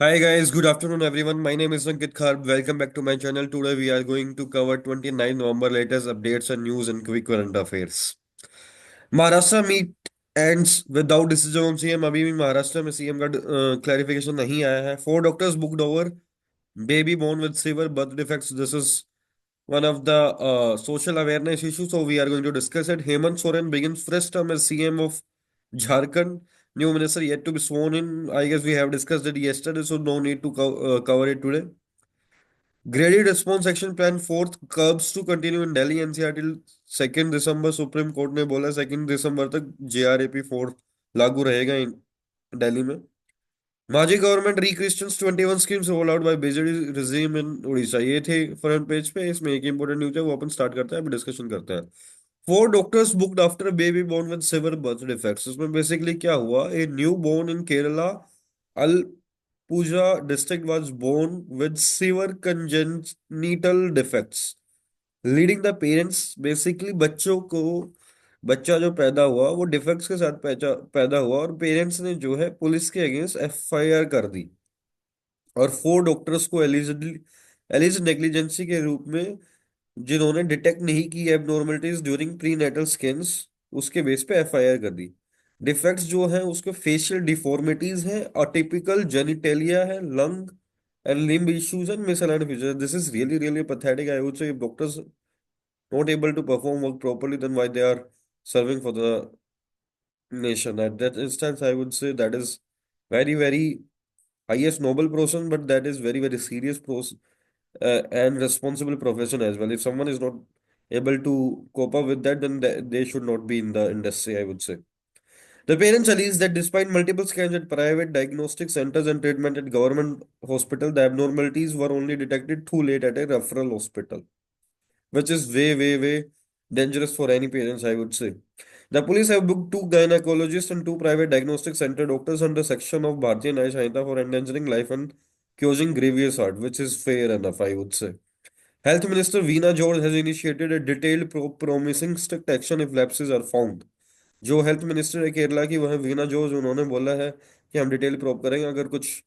Hi guys, good afternoon everyone. My name is Ankit Kharb. Welcome back to my channel. Today we are going to cover 29 November latest updates and news and quick current affairs. Maharashtra meet ends without decision on CM. अभी भी महाराष्ट्र में CM का clarification नहीं आया है. Four doctors booked over baby born with severe birth defects. This is one of the social awareness issues, so we are going to discuss it. Hemant Soren begins fresh term as CM of Jharkhand. New minister yet to be sworn in. I guess we have discussed it yesterday, so no need to cover it today. Graded response action plan fourth curbs to continue in Delhi NCR till 2nd December. Supreme court ने बोला 2nd दिसंबर तक JRAP 4 लागू रहेगा दिल्ली में. Majhi government rechristens 21 schemes roll out by BJD regime in Odisha. ये थे front page पे. इसमें एक इंपॉर्टेंट न्यूज है, वो अपन स्टार्ट करते हैं, अभी डिस्कशन करते हैं. Four doctors booked after baby born with severe birth defects. इसमें बेसिकली क्या हुआ, a newborn in Kerala Alappuzha district was born with severe congenital defects leading the parents. Basically बच्चों को, बच्चा जो पैदा हुआ वो डिफेक्ट्स के साथ पैदा हुआ और पेरेंट्स ने जो है पुलिस के अगेंस्ट एफआईआर कर दी और फोर डॉक्टर्स को एलिज नेग्लिजेंसी के रूप में, जिन्होंने डिटेक्ट नहीं की abnormalities during prenatal scans, उसके बेस पे एफआईआर कर दी. डिफेक्ट्स जो हैं उसके फेशियल डिफॉर्मिटीज हैं, अटिपिकल जेनिटेलिया है, lung and limb issues and misaligned features. This is really really pathetic. I would say doctors not able to perform work properly, then why they are serving for the nation? At that instance, I would say that is very, very highest noble profession, but that is very, very serious and responsible profession as well. If someone is not able to cope up with that, then they should not be in the industry, I would say. The parents allege that despite multiple scans at private diagnostic centers and treatment at government hospital, the abnormalities were only detected too late at a referral hospital, which is way, way, way dangerous for any parents, I would say. The police have booked two gynecologists and two private diagnostic center doctors under section of Bharatiya Nyaya Sanhita for endangering life and causing grievous hurt, which is fair enough, I would say. Health Minister Veena George has initiated a detailed promising strict action if lapses are found. जो health minister है केरला की, वह Veena George, उन्होंने बोला है कि हम detail probe करेंगे, अगर कुछ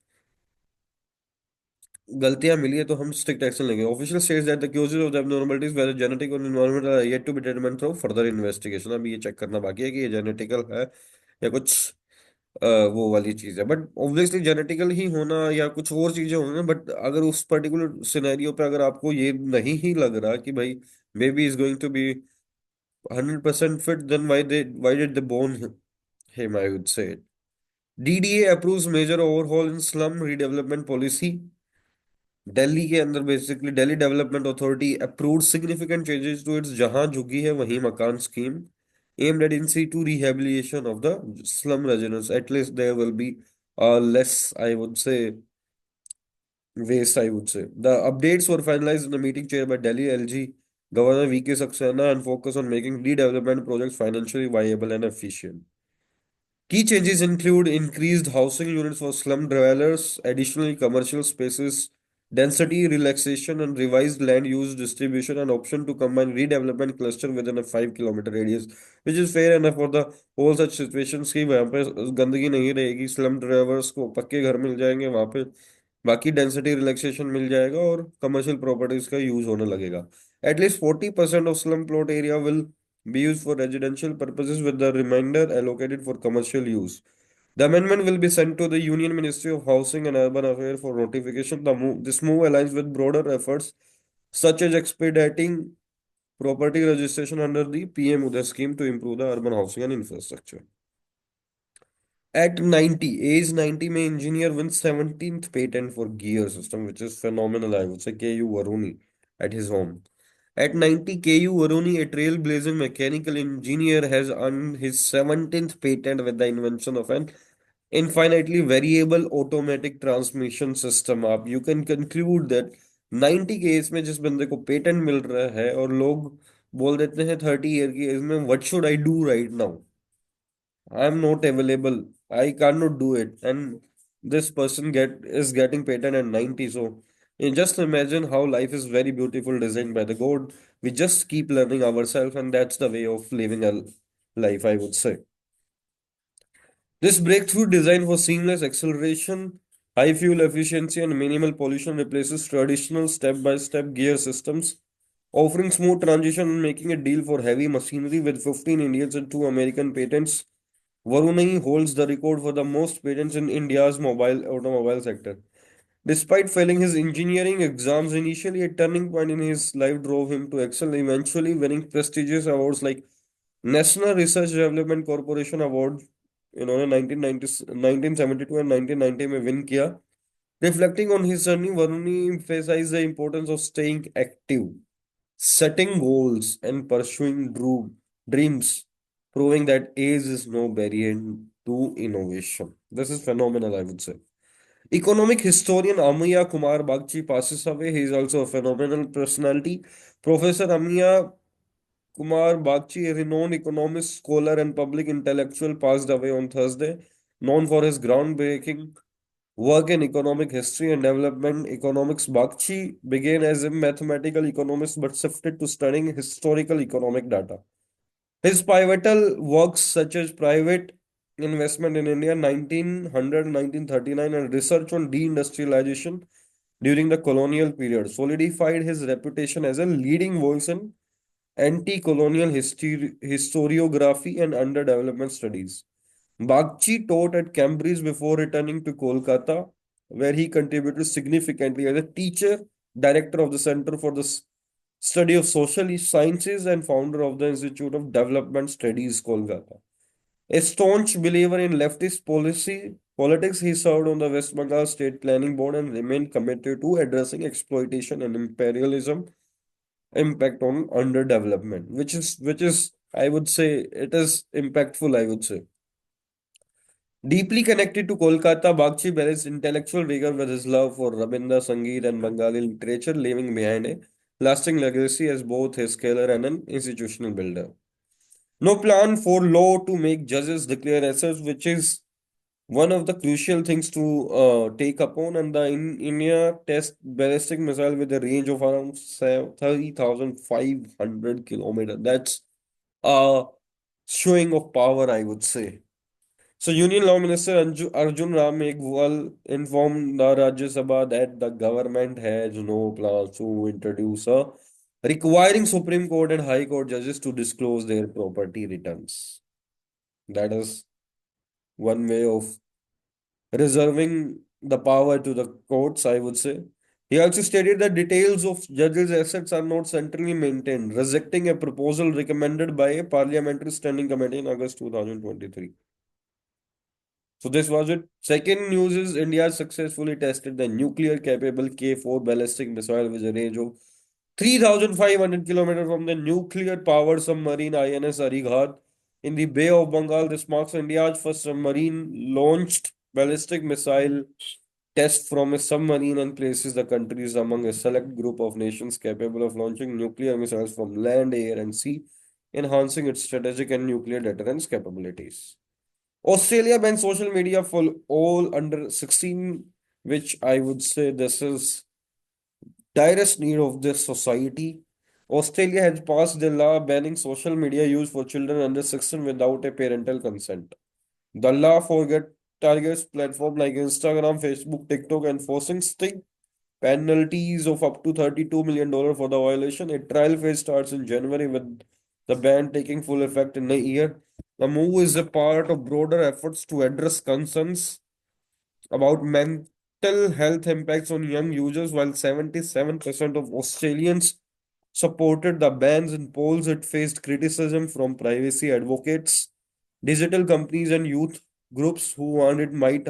गलतियां मिली है तो हम स्ट्रिक्ट एक्शन लेंगे. Official states that the causes of the abnormalities whether genetic or environmental are yet to be determined through further investigation. अभी ये चेक करना बाकी है कि ये जेनेटिकल है या कुछ वो वाली चीज है. बट ऑब्वियसली जेनेटिकल ही होना या कुछ और चीजें होंगी, बट अगर उस पर्टिकुलर सिनेरियो पे अगर आपको ये नहीं ही लग रहा कि भाई baby is going to be 100% fit, then why did they born him, I would say. DDA approves major overhaul in slum redevelopment policy. Delhi के अंदर basically Delhi development authority approved significant changes to its जहां झुग्गी है वहीं मकान scheme aimed at in situ rehabilitation of the slum residents. At least there will be less, I would say, waste, I would say. The updates were finalized in a meeting chaired by Delhi LG Governor VK Saxena and focus on making redevelopment projects financially viable and efficient. Key changes include increased housing units for slum dwellers, additional commercial spaces, density relaxation, and revised land use distribution, and option to combine redevelopment cluster within a 5 kilometer radius, which is fair enough for the whole such situations कि वहाँ पे गंदगी नहीं रहेगी, slum drivers को पक्के घर मिल जाएंगे वहाँ पे, बाकी डेंसिटी रिलैक्सेशन मिल जाएगा और कमर्शियल प्रॉपर्टीज का यूज होने लगेगा. At least 40% of slum plot area will be used for residential purposes with the remainder allocated for commercial use. The amendment will be sent to the Union Ministry of Housing and Urban Affairs for notification. This move aligns with broader efforts such as expediting property registration under the PM Uday scheme to improve the urban housing and infrastructure. At 90, age 90 में engineer wins 17th patent for gear system, which is phenomenal, I would say. KU Varuni at his home. At 90, KU Varuni, a trailblazing mechanical engineer, has earned his 17th patent with the invention of an infinitely variable automatic transmission system. आप you can conclude that 90 के as में जिस बंदे को patent मिल रहा है और लोग बोल देते हैं 30 ईयर की एज में what should I do right now, I am not available, I can not do it, and this person is getting patent at 90. So just imagine how life is very beautiful, designed by the god. We just keep learning ourselves, and that's the way of living a life, I would say. This breakthrough design for seamless acceleration High fuel efficiency and minimal pollution replaces traditional step-by-step gear systems, offering smooth transition and making a deal for heavy machinery with 15 Indians and 2 American patents. Varunai holds the record for the most patents in India's mobile automobile sector. Despite failing his engineering exams initially, a turning point in his life drove him to excel, eventually winning prestigious awards like National Research Development Corporation Award इन्होंने 1972 and 1990 में win किया. Reflecting on his journey, Varuni emphasized the importance of staying active, setting goals, and pursuing dreams, proving that age is no barrier to innovation. This is phenomenal, I would say. Economic historian Amiya Kumar Bagchi passes away. He is also a phenomenal personality. Professor Amiya Kumar Bagchi, a renowned economist, scholar, and public intellectual, passed away on Thursday. Known for his groundbreaking work in economic history and development economics, Bagchi began as a mathematical economist but shifted to studying historical economic data. His pivotal works such as private investment in India 1900-1939 and research on deindustrialization during the colonial period solidified his reputation as a leading voice in anti-colonial historiography and underdevelopment studies. Bagchi taught at Cambridge before returning to Kolkata, where he contributed significantly as a teacher, director of the Center for the Study of Social Sciences, and founder of the Institute of Development Studies, Kolkata. A staunch believer in leftist politics, he served on the West Bengal State Planning Board and remained committed to addressing exploitation and imperialism impact on underdevelopment, which is I would say it is impactful, I would say. Deeply connected to Kolkata, Bagchi balanced intellectual rigor with his love for Rabindra Sangeet and Bengali literature, leaving behind a lasting legacy as both a scholar and an institutional builder. No plan for law to make judges declare assets, which is one of the crucial things to take upon. And the India test ballistic missile with a range of around 30,500 kilometers. That's a showing of power, I would say. So, Union Law Minister Arjun Ram Meghwal informed the Rajya Sabha that the government has no plans to introduce a requiring Supreme Court and High Court judges to disclose their property returns. That is one way of reserving the power to the courts, I would say. He also stated that details of judges' assets are not centrally maintained, rejecting a proposal recommended by a parliamentary standing committee in August 2023. So this was it. Second news is India successfully tested the nuclear-capable K-4 ballistic missile with a range of 3,500 kilometers from the nuclear-powered submarine INS Arighat in the Bay of Bengal. This marks India's first submarine-launched ballistic missile test from a submarine and places the countries among a select group of nations capable of launching nuclear missiles from land, air, and sea, enhancing its strategic and nuclear deterrence capabilities. Australia bans social media for all under 16, which I would say this is direst need of this society. Australia has passed a law banning social media use for children under 16 without a parental consent. The law targets platforms like Instagram, Facebook, TikTok, and forcing strict penalties of up to $32 million for the violation. A trial phase starts in January with the ban taking full effect in a year. The move is a part of broader efforts to address concerns about mental health impacts on young users, while 77% of Australians supported the bans in polls. It faced criticism from privacy advocates, digital companies, and youth groups who warned it might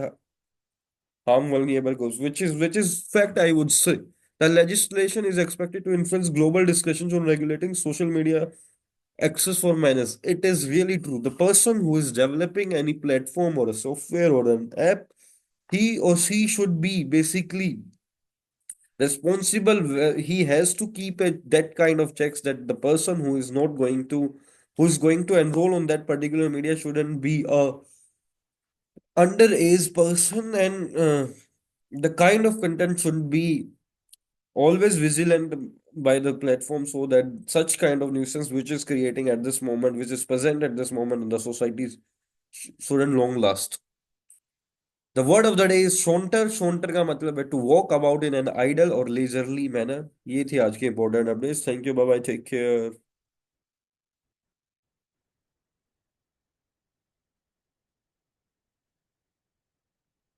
harm vulnerable groups, which is fact, I would say. The legislation is expected to influence global discussions on regulating social media access for minors. It is really true. The person who is developing any platform or a software or an app, he or she should be basically responsible. He has to keep that kind of checks that the person who is going to enroll on that particular media shouldn't be a underage person, and the kind of content should be always vigilant by the platform so that such kind of nuisance which is creating at this moment, which is present at this moment in the societies, shouldn't long last. The word of the day is saunter. Saunter का मतलब है to walk about in an idle और leisurely manner. ये थी आज की important updates. Thank you, bye bye, take care.